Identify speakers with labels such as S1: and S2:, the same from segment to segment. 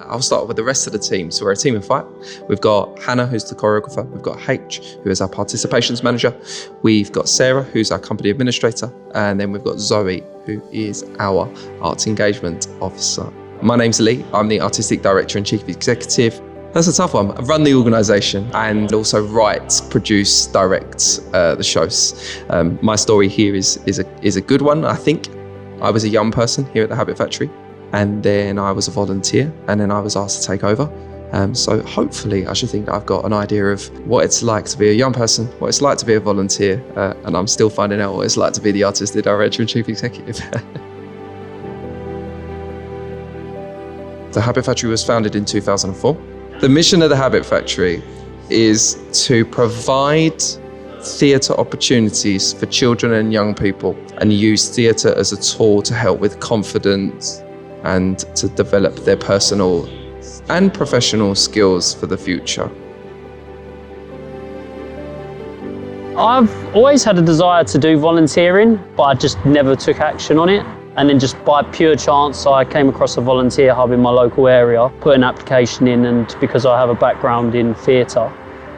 S1: I'll start with the rest of the team. So we're a team of 5. We've got Hannah, who's the choreographer. We've got H, who is our participations manager. We've got Sarah, who's our company administrator. And then we've got Zoe, who is our arts engagement officer. My name's Lee. I'm the artistic director and chief executive. That's a tough one. I run the organisation and also write, produce, direct the shows. My story here is a good one, I think. I was a young person here at the Habbit Factory, and then I was a volunteer, and then I was asked to take over. So hopefully I should think I've got an idea of what it's like to be a young person, what it's like to be a volunteer, and I'm still finding out what it's like to be the artistic director and chief executive. The Habbit Factory was founded in 2004. The mission of the Habbit Factory is to provide theatre opportunities for children and young people and use theatre as a tool to help with confidence and to develop their personal and professional skills for the future.
S2: I've always had a desire to do volunteering, but I just never took action on it. And then just by pure chance, I came across a volunteer hub in my local area, put an application in, and because I have a background in theatre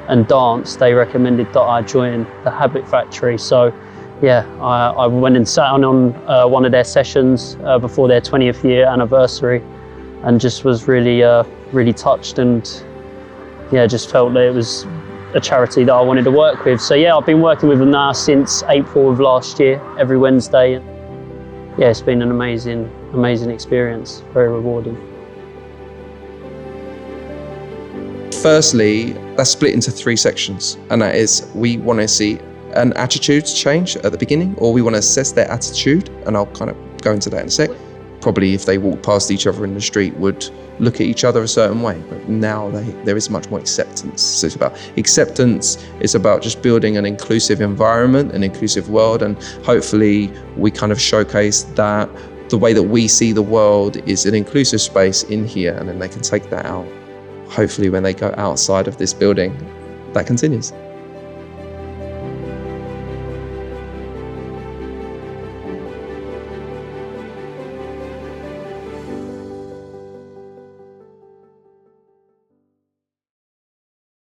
S2: and dance, they recommended that I join the Habbit Factory. So yeah, I went and sat on one of their sessions before their 20th year anniversary, and just was really touched, and yeah, just felt that it was a charity that I wanted to work with. So yeah, I've been working with them now since April of last year, every Wednesday. Yeah, it's been an amazing experience, very rewarding.
S1: Firstly, that's split into 3 sections, and that is, we want to see an attitude change at the beginning, or we want to assess their attitude, and I'll kind of go into that in a sec. Probably if they walk past each other in the street would look at each other a certain way, but now there is much more acceptance. So it's about acceptance, it's about just building an inclusive environment, an inclusive world, and hopefully we kind of showcase that the way that we see the world is an inclusive space in here, and then they can take that out. Hopefully when they go outside of this building, that continues.